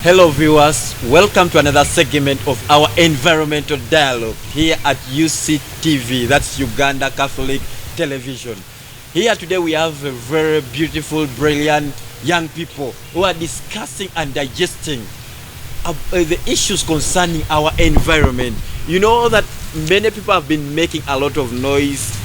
Hello viewers, welcome to another segment of our environmental dialogue here at UCTV, that's Uganda Catholic Television. Here today we have a very beautiful, brilliant young people who are discussing and digesting the issues concerning our environment. You know that many people have been making a lot of noise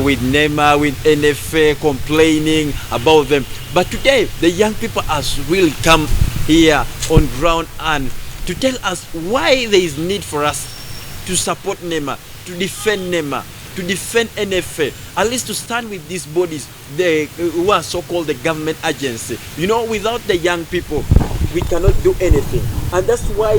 with NEMA, with NFA, complaining about them. But today the young people has really come here on ground and to tell us why there is need for us to support NEMA, to defend NEMA, to defend NFA, at least to stand with these bodies who are so-called the government agency. You know, without the young people, we cannot do anything. And that's why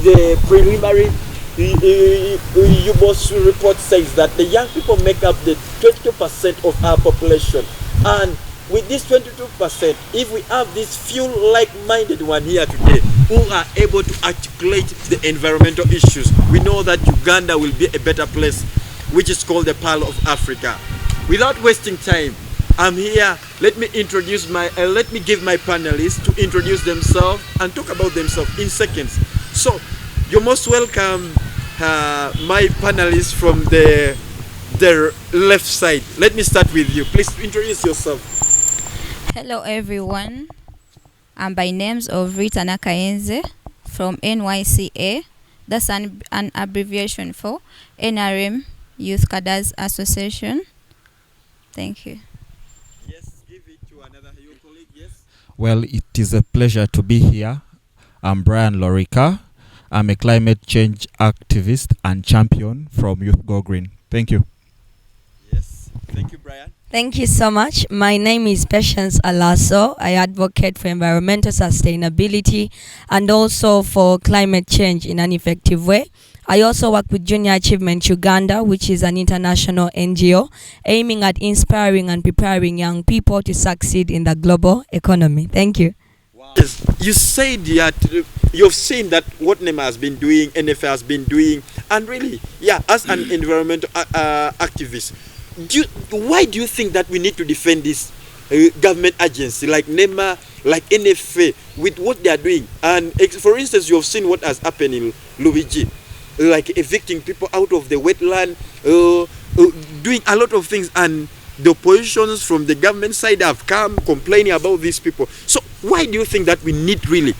the preliminary UBOS report says that the young people make up the 22% of our population. And with this 22%, if we have this few like-minded one here today who are able to articulate the environmental issues, we know that Uganda will be a better place, which is called the Pearl of Africa. Without wasting time, I'm here. Let me introduce let me give my panelists to introduce themselves and talk about themselves in seconds. So, you're most welcome, my panelists from the left side. Let me start with you. Please introduce yourself. Hello everyone, I'm by names of Ritah Nakayenze from NYCA. That's an abbreviation for NRM Youth Cadres Association. Thank you. Yes, give it to another your colleague. Yes. Well, it is a pleasure to be here. I'm Lorika. I'm a climate change activist and champion from Youth Go Green. Thank you. Yes, thank you, Brian. Thank you so much. My name is Patience Alaso. I advocate for environmental sustainability and also for climate change in an effective way. I also work with Junior Achievement Uganda, which is an international NGO aiming at inspiring and preparing young people to succeed in the global economy. Thank you. Wow. Yes, you said that you've seen that what NEMA has been doing, NFA has been doing, and really, yeah, as an environmental activist, why do you think that we need to defend this government agency like NEMA, like NFA, with what they are doing? And for instance, you have seen what has happened in Luigi, like evicting people out of the wetland, doing a lot of things, and the oppositions from the government side have come complaining about these people. So why do you think that we need really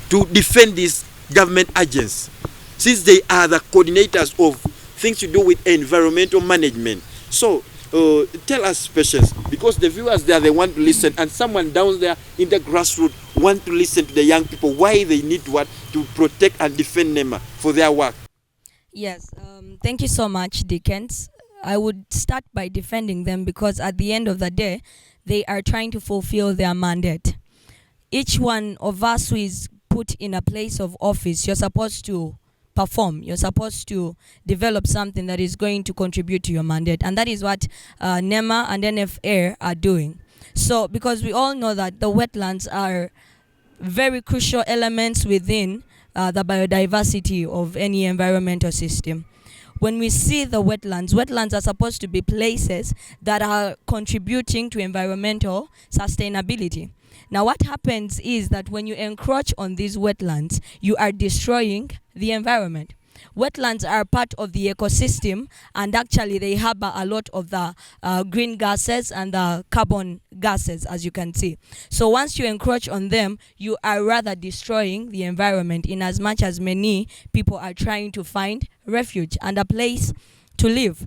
to defend this government agency, since they are the coordinators of things to do with environmental management? So tell us, Patience, because the viewers there, they want to listen, and someone down there in the grassroots want to listen to the young people, why they need to protect and defend NEMA for their work. Yes, thank you so much, Dickenz. I would start by defending them because at the end of the day, they are trying to fulfill their mandate. Each one of us who is put in a place of office, you're supposed to perform. You're supposed to develop something that is going to contribute to your mandate. And that is what NEMA and NFA are doing. So, because we all know that the wetlands are very crucial elements within the biodiversity of any environmental system. When we see the wetlands are supposed to be places that are contributing to environmental sustainability. Now, what happens is that when you encroach on these wetlands, you are destroying the environment. Wetlands are part of the ecosystem, and actually they harbor a lot of the green gases and the carbon gases, as you can see. So once you encroach on them, you are rather destroying the environment, in as much as many people are trying to find refuge and a place to live.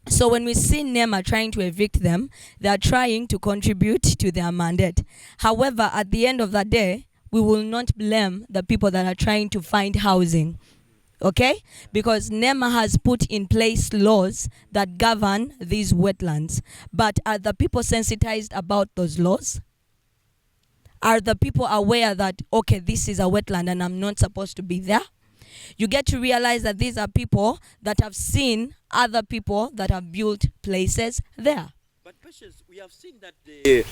So when we see NEMA trying to evict them, they are trying to contribute to their mandate. However, at the end of the day, we will not blame the people that are trying to find housing. Okay? Because NEMA has put in place laws that govern these wetlands. But are the people sensitized about those laws? Are the people aware that, okay, this is a wetland and I'm not supposed to be there? You get to realize that these are people that have seen other people that have built places there. But Patience, we have seen that the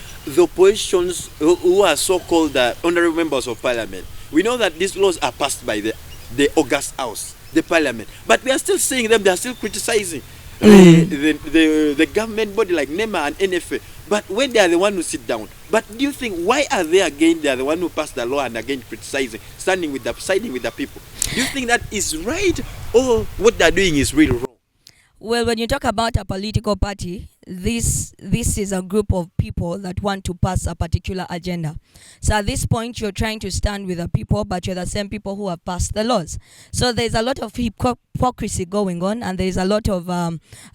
oppositions who are so-called honorable members of parliament, we know that these laws are passed by the August House, the parliament. But we are still seeing them, they are still criticizing the government body like NEMA and NFA. But when they are the one who sit down, but do you think why are they again? They are the one who passed the law and again criticizing, siding with the people. Do you think that is right, or what they are doing is really wrong? Well, when you talk about a political party, this is a group of people that want to pass a particular agenda. So at this point, you're trying to stand with the people, but you're the same people who have passed the laws. So there's a lot of hypocrisy going on, and there's a lot of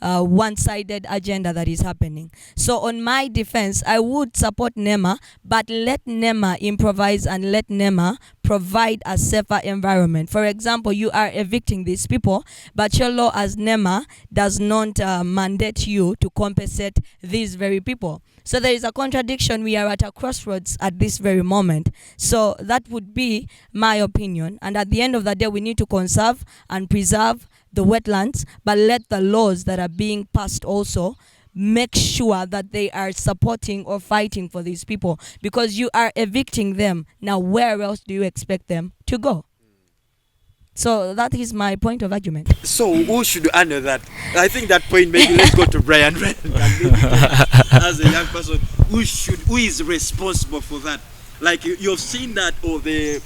one-sided agenda that is happening. So on my defense, I would support NEMA, but let NEMA improvise and let NEMA provide a safer environment. For example, you are evicting these people, but your law as NEMA does not mandate you to compensate these very people. So there is a contradiction. We are at a crossroads at this very moment. So that would be my opinion. And at the end of the day, we need to conserve and preserve the wetlands, but let the laws that are being passed also make sure that they are supporting or fighting for these people, because you are evicting them. Now, where else do you expect them to go? So that is my point of argument. So who should honor that? I think that point, maybe let's go to Brian. As a young person, who is responsible for that? Like you've seen that, or the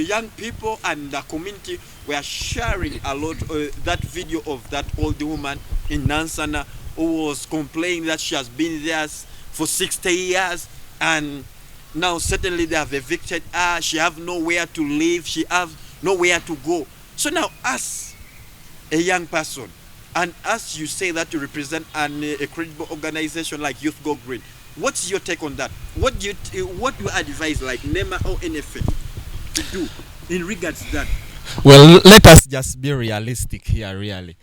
young people and the community were sharing a lot that video of that old woman in Nansana who was complaining that she has been there for 60 years, and now certainly they have evicted her. She have nowhere to live. She have nowhere to go. So now, as a young person, and as you say that you represent a credible organization like Youth Go Green, what's your take on that? What do you advise, like NEMA or NFA, to do in regards to that? Well, let us just be realistic here, really.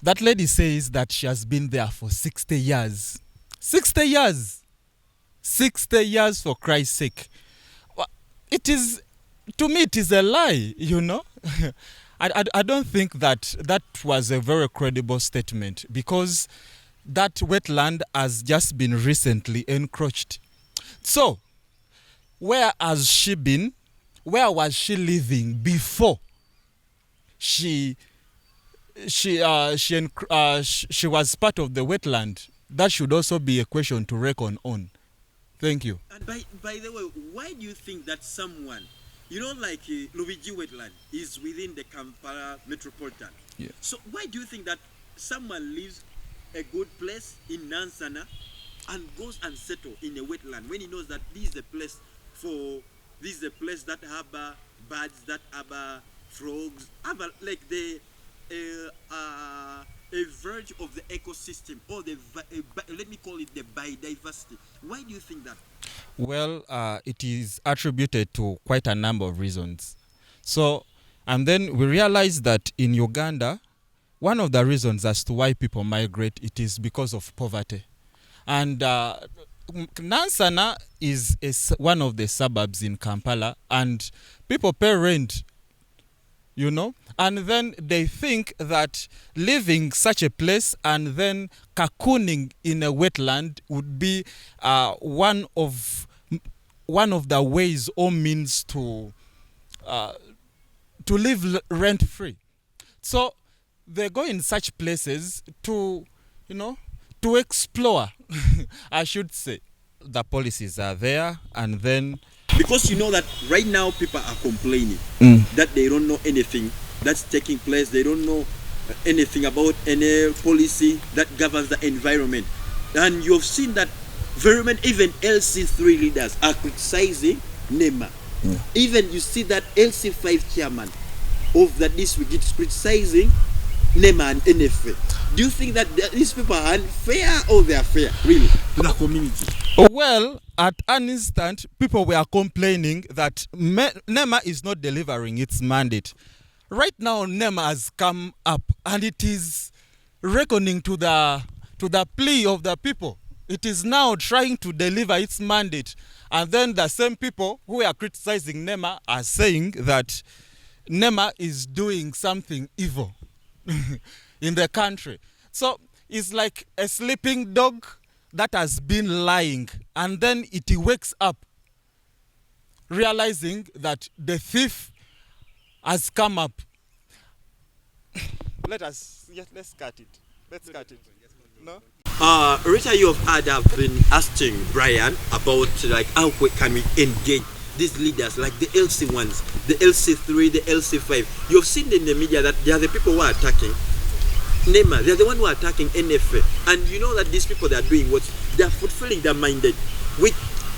That lady says that she has been there for 60 years. 60 years! 60 years, for Christ's sake. It is, to me, it is a lie, you know. I don't think that was a very credible statement, because that wetland has just been recently encroached. So, where has she been? Where was she living before she was part of the wetland? That should also be a question to reckon on. Thank you. And by the way, why do you think that someone, like Luigi wetland is within the Kampala metropolitan? Yeah. So why do you think that someone lives a good place in Nansana and goes and settle in a wetland when he knows that this is a place that have birds, that have frogs, have like a verge of the ecosystem, or let me call it the biodiversity? Why do you think that? Well, it is attributed to quite a number of reasons. So, and then we realize that in Uganda, one of the reasons as to why people migrate, it is because of poverty. And Nansana is one of the suburbs in Kampala, and people pay rent, and then they think that living such a place and then cocooning in a wetland would be one of the ways or means to live rent free. So they go in such places to explore. I should say the policies are there, and then because you know that right now people are complaining that they don't know anything that's taking place. They don't know anything about any policy that governs the environment. And you've seen that even LC3 leaders are criticizing NEMA. Yeah. Even you see that LC5 chairman of the district is criticizing NEMA and NFA. Do you think that these people are unfair, or they are fair, really, to the community? Well, at an instant, people were complaining that NEMA is not delivering its mandate. Right now, NEMA has come up, and it is reckoning to the plea of the people. It is now trying to deliver its mandate. And then the same people who are criticizing NEMA are saying that NEMA is doing something evil in the country. So it's like a sleeping dog that has been lying, and then it wakes up realizing that the thief has come up. Let's cut it. Let's cut it. No? Rita, you have been asking Brian about like how can we engage these leaders, like the LC ones, the LC3, the LC5. You've seen in the media that they are the people who are attacking NEMA. They are the one who are attacking NFA, and you know that these people, they are doing what they are fulfilling their mandate, which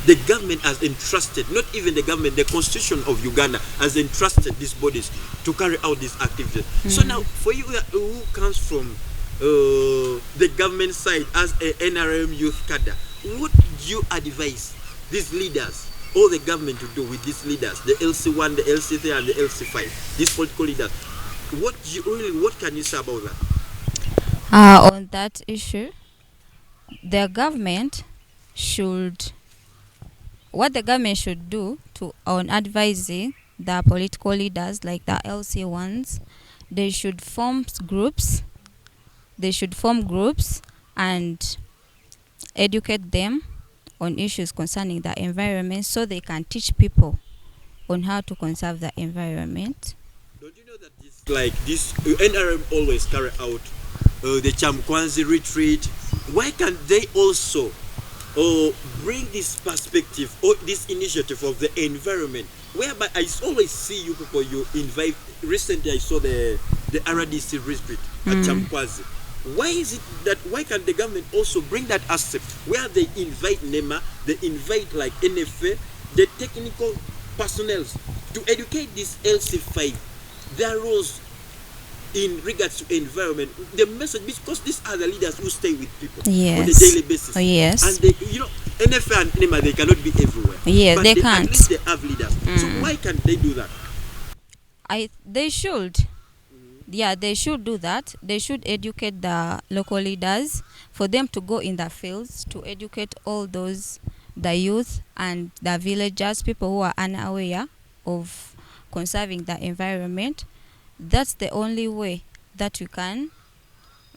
the government has entrusted. Not even the government, the Constitution of Uganda has entrusted these bodies to carry out these activities. So now, for you who comes from the government side as a NRM youth cadre, what do you advise these leaders or the government to do with these leaders, the LC1, the LC3, and the LC5, these political leaders? What can you say about that? On that issue, the government should, what the government should do to on advising the political leaders like the LC ones, they should form groups. They should form groups and educate them on issues concerning the environment, so they can teach people on how to conserve the environment. Don't you know that this NRM always carry out the Chamkwanzi retreat? Why can't they also bring this perspective or this initiative of the environment, whereby I always see you people, you invite? Recently I saw the RDC retreat at Chamkwanzi. Why is it that, why can't the government also bring that aspect where they invite NEMA, they invite like NFA, the technical personnel to educate this LC5, their roles in regards to environment, the message, because these are the leaders who stay with people on a daily basis. Oh, yes. And they, you know, NFA and NEMA, they cannot be everywhere. Yes, but they can't. At least they have leaders. So why can't they do that? They should. Yeah, they should do that. They should educate the local leaders for them to go in the fields to educate all those, the youth and the villagers, people who are unaware of conserving the environment. That's the only way that we can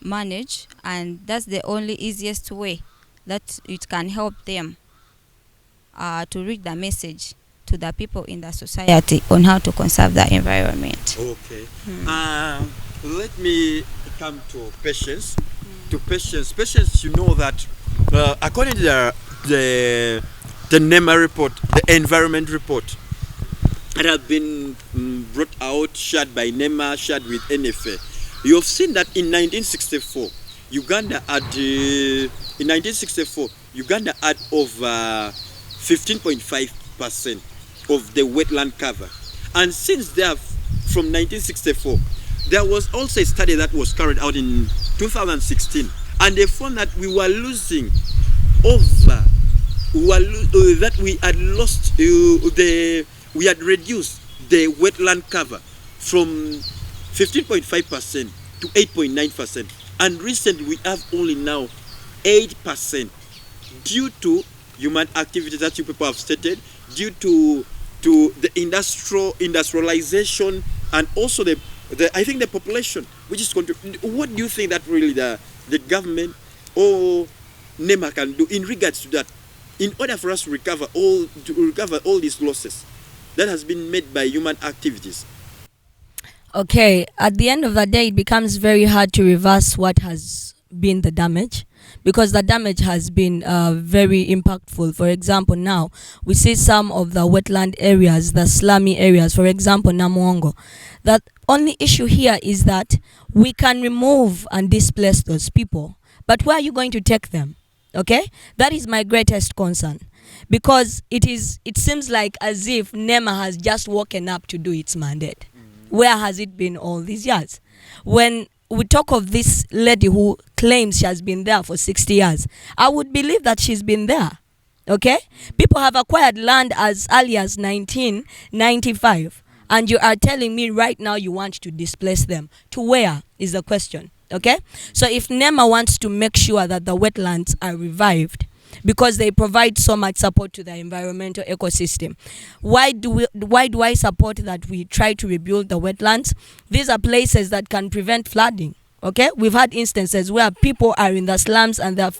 manage, and that's the only easiest way that it can help them to reach the message to the people in the society on how to conserve the environment. Okay. Let me come to Patience. To Patience. Patience, you know that according to the NEMA report, the environment report, it has been brought out, shared by NEMA, shared with NFA. You have seen that in 1964, Uganda had over 15.5% of the wetland cover. And since there, from 1964, there was also a study that was carried out in 2016, and they found that we were losing over, that we had lost, we had reduced the wetland cover from 15.5% to 8.9%. And recently we have only now 8% due to human activities that you people have stated, due to the industrialization, and also I think the population, which is what do you think that really the government or NEMA can do in regards to that, in order for us to recover all these losses that has been made by human activities? Okay, at the end of the day, it becomes very hard to reverse what has been the damage, because the damage has been very impactful. For example, now we see some of the wetland areas, the slummy areas, for example, Namuongo. The only issue here is that we can remove and displace those people, but where are you going to take them? Okay, that is my greatest concern, because it seems like as if NEMA has just woken up to do its mandate. Where has it been all these years? When we talk of this lady who claims she has been there for 60 years, I would believe that she's been there. Okay? People have acquired land as early as 1995, and you are telling me right now you want to displace them. To where is the question? Okay? So if NEMA wants to make sure that the wetlands are revived, because they provide so much support to the environmental ecosystem, why do I support that we try to rebuild the wetlands? These are places that can prevent flooding. Okay, we've had instances where people are in the slums and they're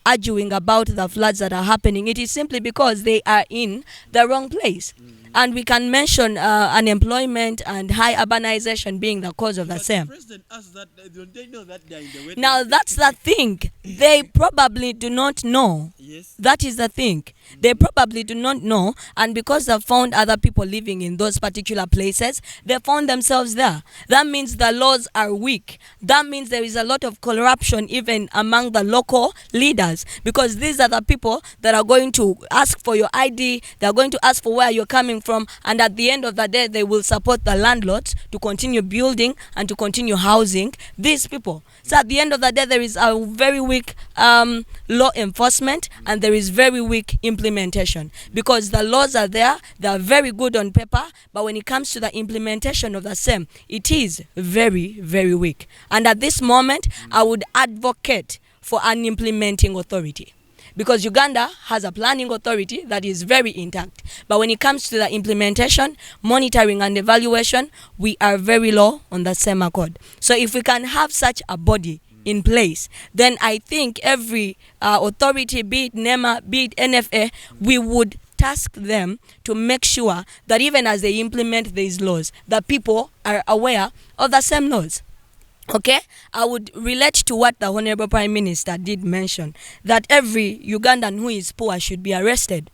arguing about the floods that are happening. It is simply because they are in the wrong place. And we can mention unemployment and high urbanization being the cause of the same. The president asked that, don't they know that they're in the wetland? Now that's the thing. They probably do not know. Yes. That is the thing. They probably do not know, and because they found other people living in those particular places, they found themselves there. That means the laws are weak. That means there is a lot of corruption even among the local leaders, because these are the people that are going to ask for your ID, they are going to ask for where you're coming from, and at the end of the day, they will support the landlords to continue building and to continue housing these people. So at the end of the day, there is a very weak law enforcement, and there is very weak implementation, because the laws are there, they are very good on paper, but when it comes to the implementation of the same, it is very, very weak. And at this moment, I would advocate for an implementing authority, because Uganda has a planning authority that is very intact. But when it comes to the implementation, monitoring and evaluation, we are very low on the same accord. So if we can have such a body in place, then I think every authority, be it NEMA, be it NFA, we would task them to make sure that even as they implement these laws, the people are aware of the same laws. Okay, I would relate to what the Honorable Prime Minister did mention, that every Ugandan who is poor should be arrested.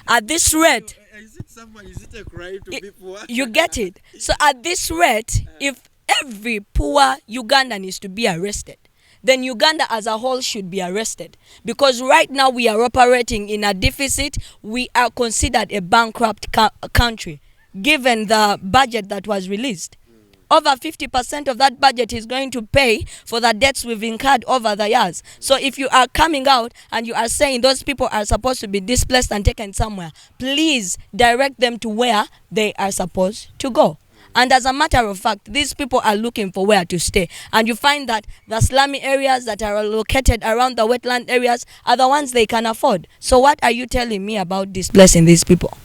At this rate, is it a crime to be poor? You get it? So at this rate, if every poor Ugandan is to be arrested, then Uganda as a whole should be arrested. Because right now we are operating in a deficit. We are considered a bankrupt country, given the budget that was released. Over 50% of that budget is going to pay for the debts we've incurred over the years. So if you are coming out and you are saying those people are supposed to be displaced and taken somewhere, please direct them to where they are supposed to go. And as a matter of fact, these people are looking for where to stay. And you find that the slummy areas that are located around the wetland areas are the ones they can afford. So what are you telling me about displacing these people?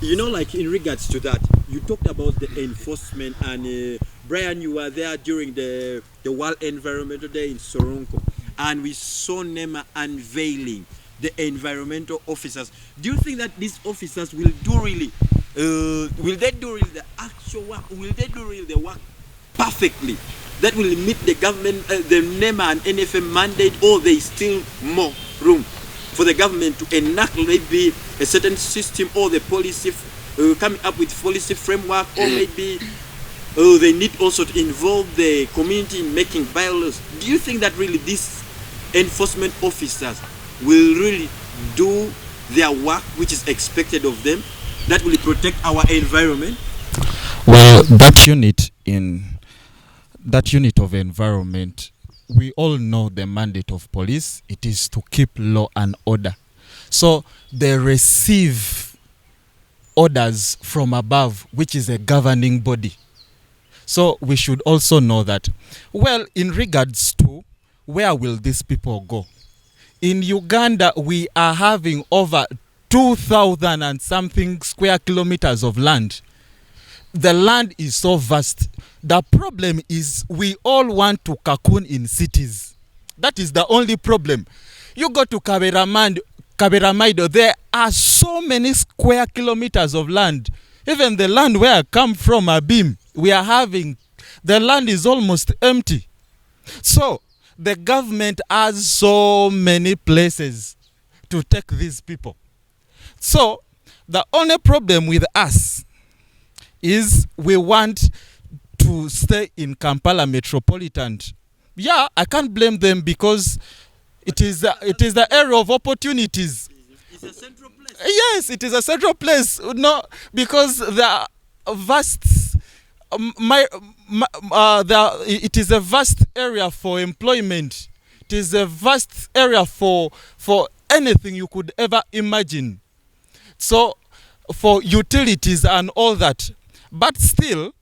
Like in regards to that, you talked about the enforcement, and Brian, you were there during the World Environmental Day in Soronko, and we saw NEMA unveiling the environmental officers. Do you think that these officers will do really the actual work? Will they do really the work perfectly? That will meet the government, the NEMA and NFA mandate, or there is still more room for the government to enact maybe a certain system, or the policy, coming up with policy framework, or maybe they need also to involve the community in making bylaws? Do you think that really these enforcement officers will really do their work which is expected of them, that will protect our environment? Well, that unit of environment, we all know the mandate of police. It is to keep law and order. So they receive orders from above, which is a governing body. So we should also know that. Well, in regards to where will these people go? In Uganda, we are having over 2,000 and something square kilometers of land. The land is so vast. The problem is we all want to cocoon in cities. That is the only problem. You go to Kaberamaido, there are so many square kilometers of land. Even the land where I come from, Abim, the land is almost empty. So the government has so many places to take these people. So the only problem with us is we want to stay in Kampala metropolitan. Yeah, I can't blame them, because it is the area of opportunities. It's a central place. Yes, it is a central place. No, because the vast, it is a vast area for employment. It is a vast area for anything you could ever imagine. So for utilities and all that. But still,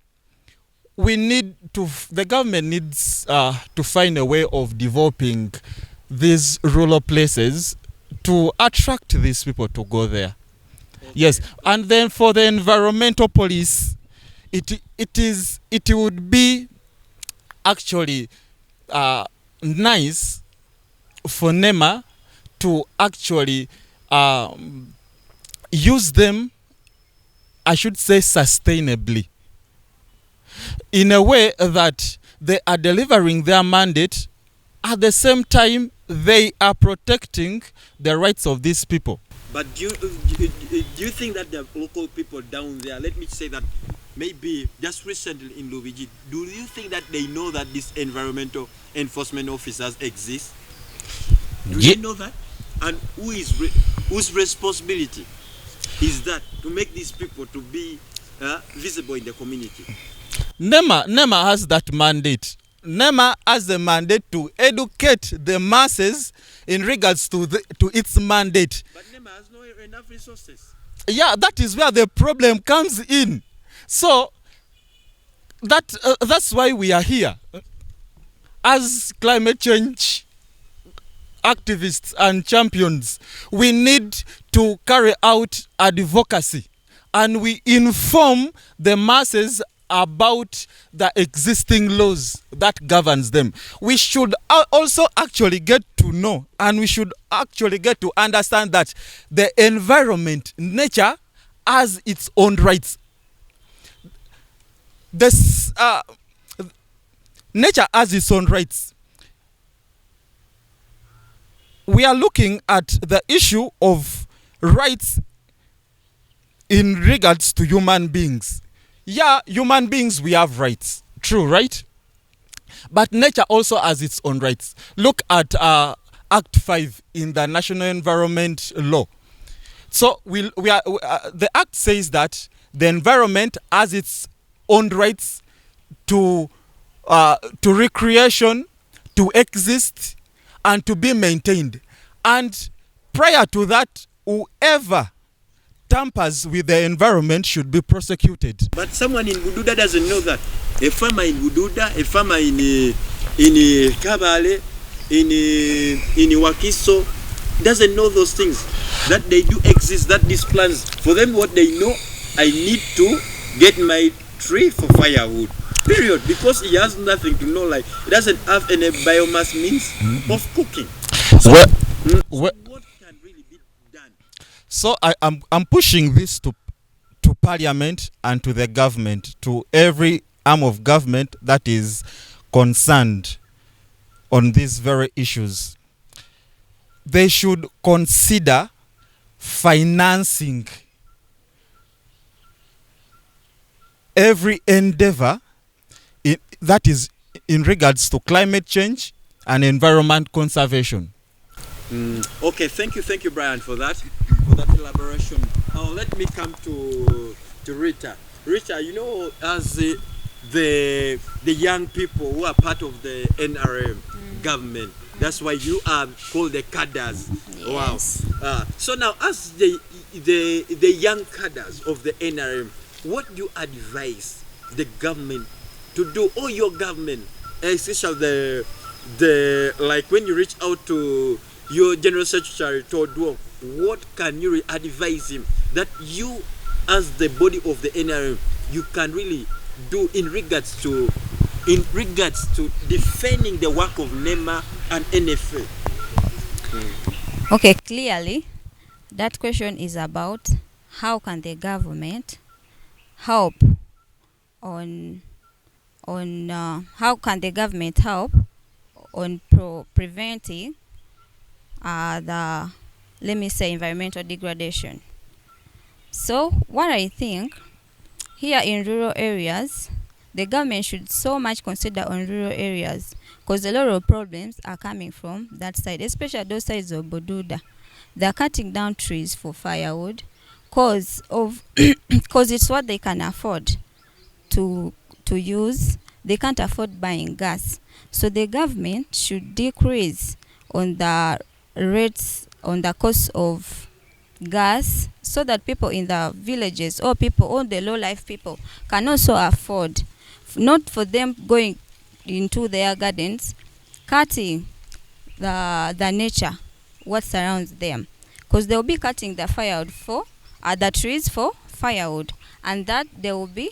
the government needs to find a way of developing these rural places to attract these people to go there. Okay. Yes, and then for the environmental police, it would be actually nice for NEMA to actually use them I should say sustainably, in a way that they are delivering their mandate, at the same time they are protecting the rights of these people. But do you think that the local people down there, let me say that maybe just recently in Lubiji, do you think that they know that these environmental enforcement officers exist? Do they know that? And whose responsibility is that to make these people to be visible in the community? NEMA has that mandate. NEMA has the mandate to educate the masses in regards to its mandate. But NEMA has no enough resources. Yeah, that is where the problem comes in. So that's why we are here as climate change activists and champions. We need to carry out advocacy, and we inform the masses about the existing laws that governs them. We should also actually get to know, and we should actually get to understand that the environment, nature, has its own rights. Nature has its own rights. We are looking at the issue of rights in regards to human beings. Yeah, human beings, we have rights. True, right? But nature also has its own rights. Look at Act 5 in the National Environment Law. So the Act says that the environment has its own rights to recreation, to exist, and to be maintained. And prior to that, whoever tampers with the environment should be prosecuted. But someone in Bududa doesn't know that. A farmer in Bududa, a farmer in Kabale, in Wakiso, doesn't know those things, that they do exist, that these plants, for them what they know, I need to get my tree for firewood. Period. Because he has nothing to know, like he doesn't have any biomass means of cooking. So, what can really be done? So I'm pushing this to Parliament and to the government, to every arm of government that is concerned on these very issues. They should consider financing every endeavor that is in regards to climate change and environment conservation. Okay, thank you, Brian, for that elaboration. Now let me come to Ritah. Ritah, you know, as the young people who are part of the NRM government, that's why you are called the Cadres. Yes. Wow. So now, as the young cadres of the NRM, what do you advise the government to do, or your government, especially the like when you reach out to your General Secretary Todwo, what can you advise him that you, as the body of the NRM, you can really do in regards to defending the work of NEMA and NFA? Okay, clearly that question is about how can the government help on how can the government help on preventing the, let me say, environmental degradation. So what I think, here in rural areas, the government should so much consider on rural areas, because a lot of problems are coming from that side, especially those sides of Bududa. They are cutting down trees for firewood because it's what they can afford to use. They can't afford buying gas. So the government should decrease on the rates, on the cost of gas, so that people in the villages, or the low life people, can also afford, not for them going into their gardens, cutting the nature, what surrounds them, because they will be cutting the firewood for the trees for firewood, and that there will be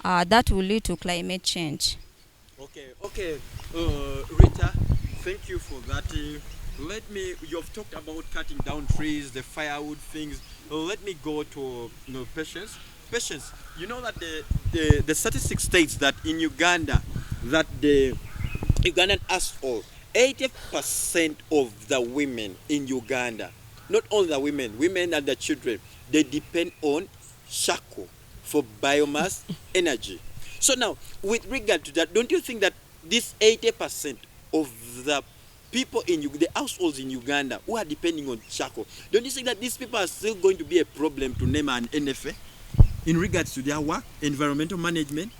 that will lead to climate change. Okay, Ritah, thank you for that. You've talked about cutting down trees, the firewood things. Let me go to Patience. Patience, you know that the statistics states that in Uganda, that the Ugandan household, 80% of the women in Uganda, not only the women and the children, they depend on charcoal for biomass energy. So now, with regard to that, don't you think that this 80% of the people in the households in Uganda who are depending on charcoal, don't you think that these people are still going to be a problem to NEMA and NFA in regards to their work, environmental management?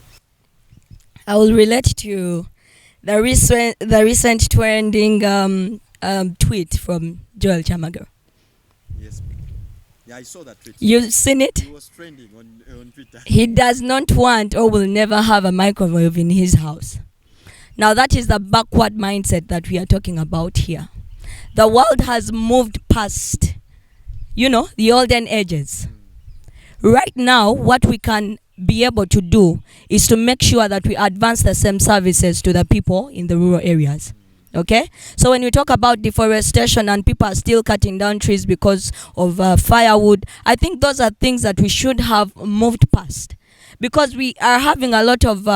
I will relate to the recent trending tweet from Joel Chamago. Yes. Yeah, I saw that tweet. You've seen it? It was trending on Twitter. He does not want or will never have a microwave in his house. Now that is the backward mindset that we are talking about here. The world has moved past, the olden ages. Right now, what we can be able to do is to make sure that we advance the same services to the people in the rural areas. Okay? So when we talk about deforestation and people are still cutting down trees because of firewood, I think those are things that we should have moved past. Because we are having a lot of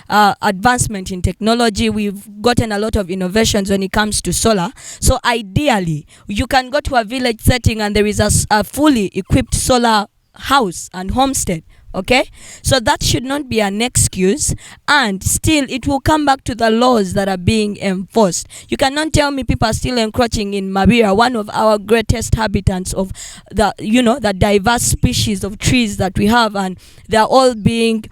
advancement in technology. We've gotten a lot of innovations when it comes to solar. So ideally, you can go to a village setting and there is a fully equipped solar house and homestead. Okay, so that should not be an excuse, and still it will come back to the laws that are being enforced. You cannot tell me people are still encroaching in Mabira, one of our greatest habitats of the diverse species of trees that we have, and they're all being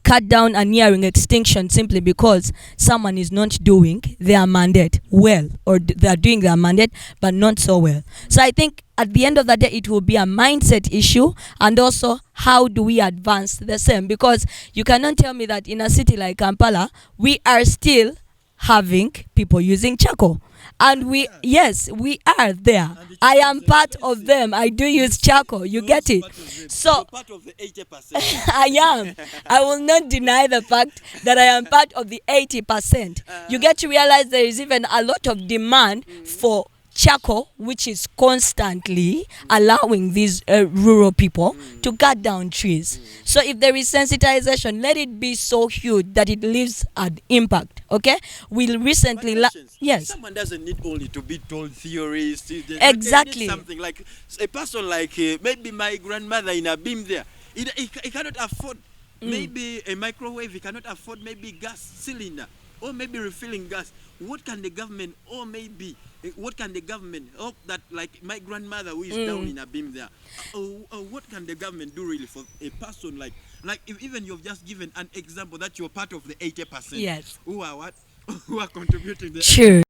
cut down and nearing extinction simply because someone is not doing their mandate well, or they're doing their mandate but not so well. So I think at the end of the day it will be a mindset issue, and also how do we advance the same, because you cannot tell me that in a city like Kampala we are still having people using charcoal. And we are there. I am part of them. I do use charcoal. You get it? So part of the 80%. I am. I will not deny the fact that I am part of the 80%. You get to realize there is even a lot of demand for charcoal, which is constantly allowing these rural people to cut down trees. So if there is sensitization, let it be so huge that it leaves an impact. Okay, we'll recently yes. Someone doesn't need only to be told theories. Exactly. They need something like a person like maybe my grandmother in a beam there. He cannot afford maybe a microwave. He cannot afford maybe gas cylinder or maybe refilling gas. What can the government help that, like my grandmother who is down in a beam there? What can the government do really for a person like if even you've just given an example that you're part of the 80%? Yes. Who are what? Who are contributing the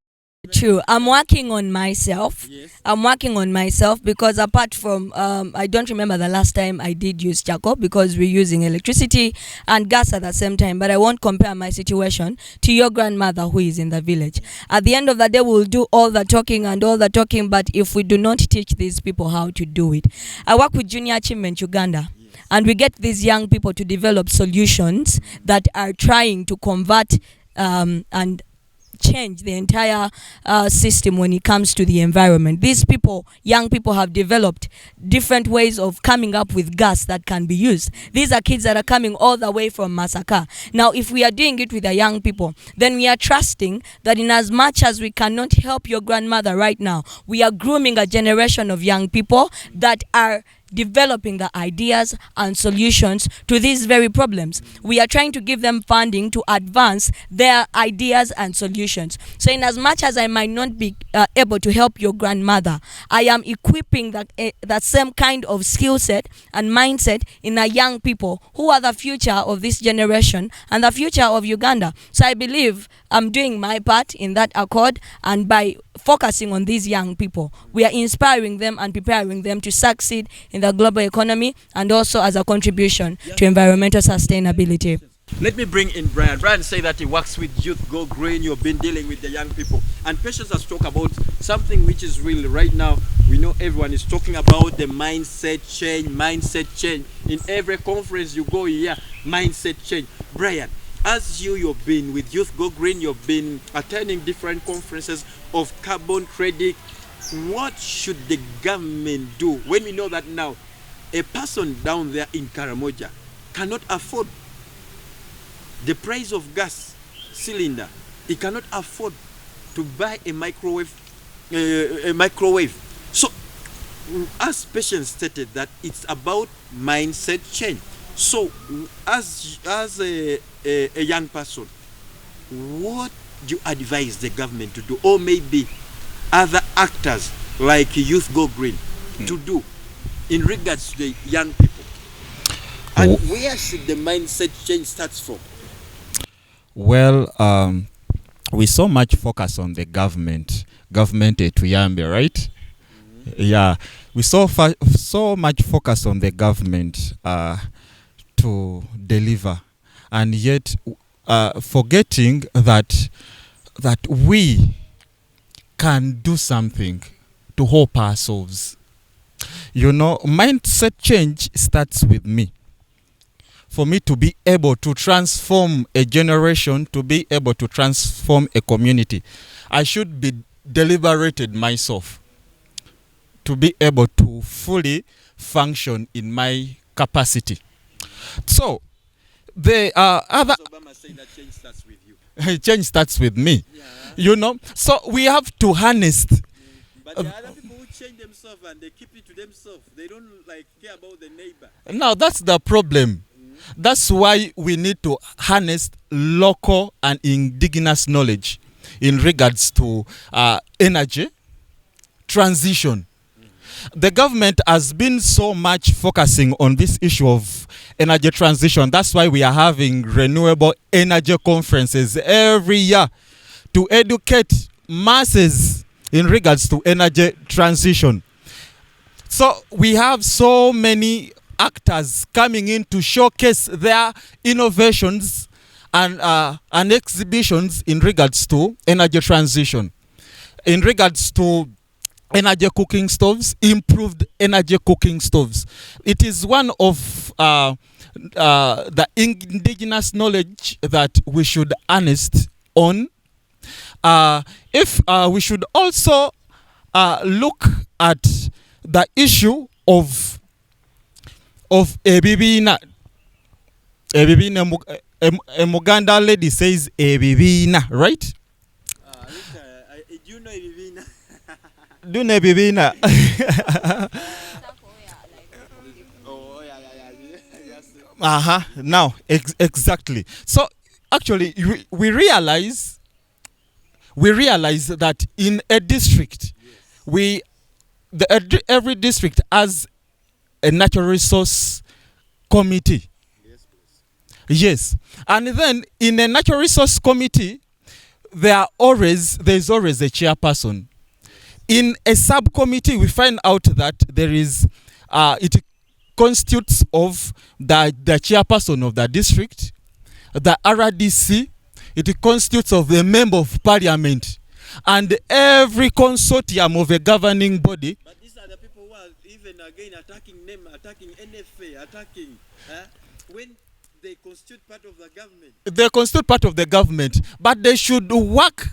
True. I'm working on myself. Yes. I'm working on myself because apart from, I don't remember the last time I did use charcoal because we're using electricity and gas at the same time. But I won't compare my situation to your grandmother who is in the village. At the end of the day, we'll do all the talking, but if we do not teach these people how to do it. I work with Junior Achievement Uganda. And we get these young people to develop solutions that are trying to convert and change the entire system when it comes to the environment. These people, young people, have developed different ways of coming up with gas that can be used. These are kids that are coming all the way from Masaka. Now, if we are doing it with the young people, then we are trusting that in as much as we cannot help your grandmother right now, we are grooming a generation of young people that are developing the ideas and solutions to these very problems. We are trying to give them funding to advance their ideas and solutions. So in as much as I might not be able to help your grandmother, I am equipping that same kind of skill set and mindset in the young people who are the future of this generation and the future of Uganda. So I believe I'm doing my part in that accord, and by focusing on these young people, we are inspiring them and preparing them to succeed in the global economy and also as a contribution to environmental sustainability. Let me bring in Brian. Brian say that he works with Youth Go Green. You've been dealing with the young people. And Patience has talked about something which is really right now, we know everyone is talking about the mindset change. In every conference you go here, mindset change. Brian, as you've been with Youth Go Green, you've been attending different conferences of carbon credit. What should the government do when we know that now a person down there in Karamoja cannot afford the price of gas cylinder. He cannot afford to buy a microwave. So, as Patience stated, that it's about mindset change. So, as a young person, what do you advise the government to do, or maybe other actors like Youth Go Green to do in regards to the young people? And where should the mindset change start from? Well, we so much focus on the government Etuyambe, right? Yeah, we so much focus on the government to deliver, and yet forgetting that we can do something to help ourselves. You know, mindset change starts with me. For me to be able to transform a generation, to be able to transform a community, I should be deliberated myself to be able to fully function in my capacity. So, the other... Obama saying that change starts with you. Change starts with me. Yeah. You know, so we have to harness. But there are other people who change themselves and they keep it to themselves. They don't care about the neighbor. Now, that's the problem. That's why we need to harness local and indigenous knowledge in regards to energy transition. The government has been so much focusing on this issue of energy transition. That's why we are having renewable energy conferences every year to educate masses in regards to energy transition. So we have so many actors coming in to showcase their innovations and exhibitions in regards to energy transition, in regards to energy cooking stoves, improved energy cooking stoves. It is one of the indigenous knowledge that we should harness on. If we should also look at the issue of ebibina. A Muganda lady says ebibina, right? Do you know ebibina? Do you know ebibina? Oh, yeah. Now, exactly. So, actually, we realize that in a district, every district has a natural resource committee. Yes. And then in a natural resource committee, there's always a chairperson. In a subcommittee, we find out that there is it constitutes of the chairperson of the district, the RDC, it constitutes of the member of parliament, and every consortium of a governing body. But these are the people who are even again attacking NEMA, attacking NFA, attacking when they constitute part of the government. They constitute part of the government, but they should work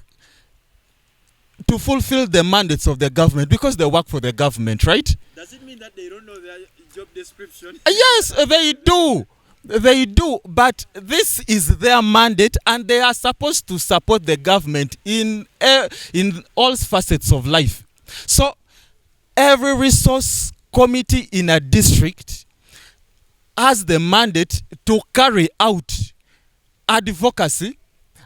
to fulfill the mandates of the government because they work for the government, right? Does it mean that they don't know their job description? Yes, they do. They do, but this is their mandate and they are supposed to support the government in all facets of life. So every resource committee in a district has the mandate to carry out advocacy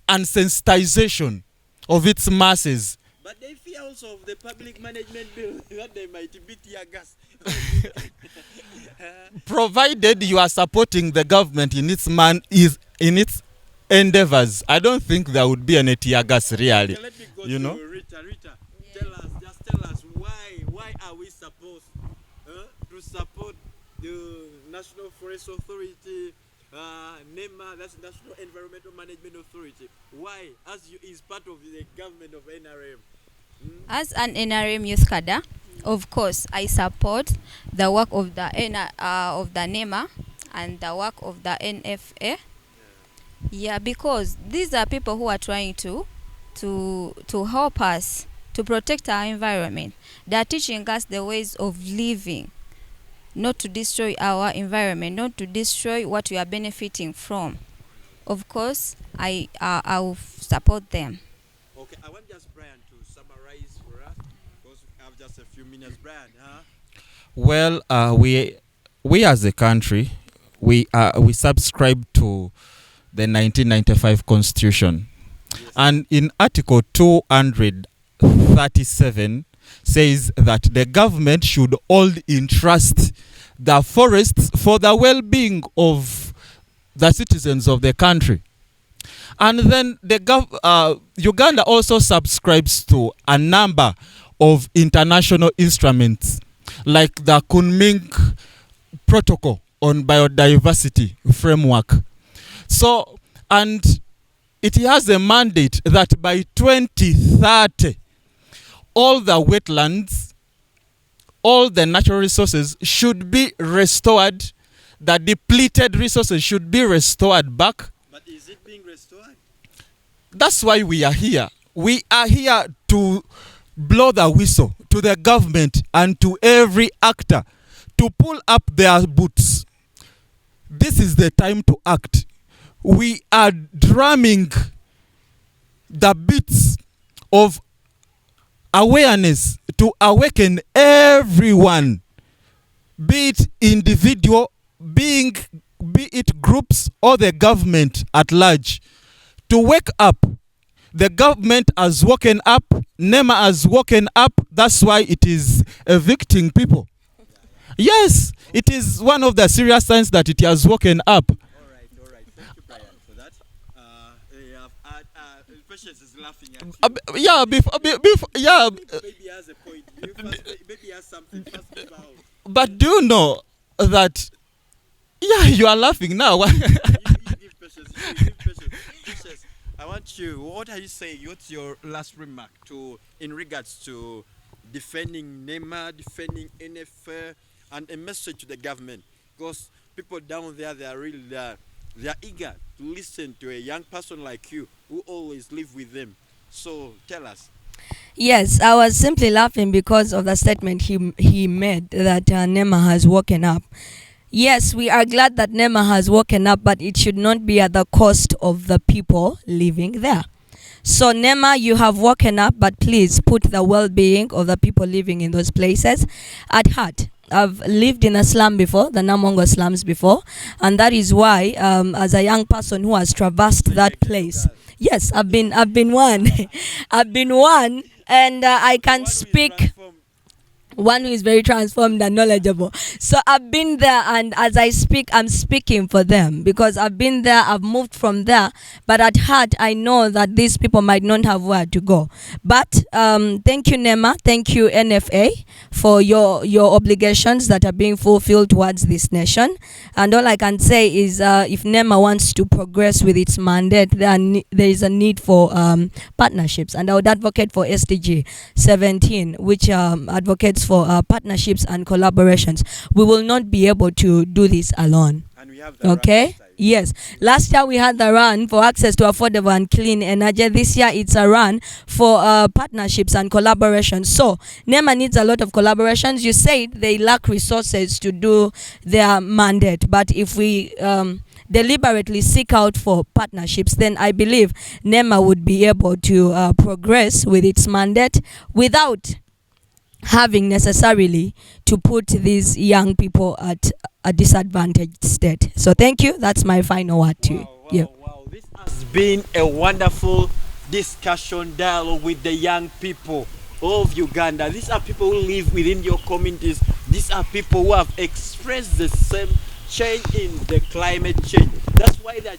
and sensitization of its masses. But they fear also of the public management bill that they might be tear gas. Provided you are supporting the government in its endeavors, I don't think there would be any tear gas really. Let me go you to know? Ritah. Tell us why are we supposed to support the National Forestry Authority, NEMA, that's National Environmental Management Authority. Why, as you is part of the government of NRM? As an NRM youth cadre, of course, I support the work of the NEMA and the work of the NFA. Yeah, because these are people who are trying to help us to protect our environment. They are teaching us the ways of living. not to destroy our environment, not to destroy what we are benefiting from. Of course, I will support them. Okay, I want just Brian to summarize for us because we have just a few minutes. Brian, huh? Well, we as a country, we subscribe to the 1995 Constitution, and in Article 237 says that the government should hold in trust the forests for the well-being of the citizens of the country. And then Uganda also subscribes to a number of international instruments like the Kunming Protocol on Biodiversity Framework. So, and it has a mandate that by 2030, all the wetlands, all the natural resources should be restored. The depleted resources should be restored back. But is it being restored? That's why we are here. We are here to blow the whistle to the government and to every actor to pull up their boots. This is the time to act. We are drumming the beats of awareness to awaken everyone, be it individual, be it groups or the government at large, to wake up. The government has woken up, NEMA has woken up, that's why it is evicting people. Yes, it is one of the serious signs that it has woken up. All right. Thank you, Brian, for that. Patience is laughing at you. Maybe has a point. Maybe has something first about. But do you know that? Yeah, you are laughing now. You give Patience. Patience, I want you. What are you saying? What's your last remark in regards to defending NEMA, defending NFA, and a message to the government? Because people down there, they are really they are eager to listen to a young person like you who always live with them. So tell us. Yes, I was simply laughing because of the statement he made that NEMA has woken up. Yes, we are glad that NEMA has woken up, but it should not be at the cost of the people living there. So NEMA, you have woken up, but please put the well-being of the people living in those places at heart. I've lived in a slum before, the Namongo slums before, and that is why, as a young person who has traversed that place, yes, I've been one, I've been one, and I can speak. One who is very transformed and knowledgeable. So I've been there, and as I speak, I'm speaking for them because I've been there, I've moved from there, but at heart I know that these people might not have where to go. But thank you, NEMA, thank you, NFA, for your obligations that are being fulfilled towards this nation. And all I can say is if NEMA wants to progress with its mandate, there is a need for partnerships, and I would advocate for SDG 17, which advocates for partnerships and collaborations. We will not be able to do this alone. And we have the okay? Yes. Last year we had the run for access to affordable and clean energy. This year it's a run for partnerships and collaborations. So NEMA needs a lot of collaborations. You said they lack resources to do their mandate. But if we deliberately seek out for partnerships, then I believe NEMA would be able to progress with its mandate without having necessarily to put these young people at a disadvantaged state. So thank you. That's my final word to you. Wow. This has been a wonderful discussion, dialogue with the young people of Uganda. These are people who live within your communities. These are people who have expressed the same change in the climate change. That's why they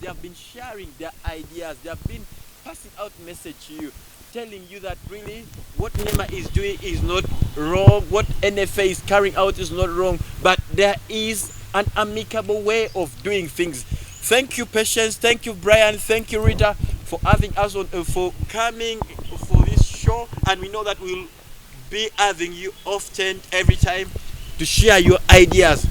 have been sharing their ideas. They have been passing out message to you, telling you that really what NEMA is doing is not wrong, what NFA is carrying out is not wrong, but there is an amicable way of doing things. Thank you, Patience. Thank you, Brian. Thank you, Ritah, for having us on, for coming for this show. And we know that we'll be having you often, every time, to share your ideas.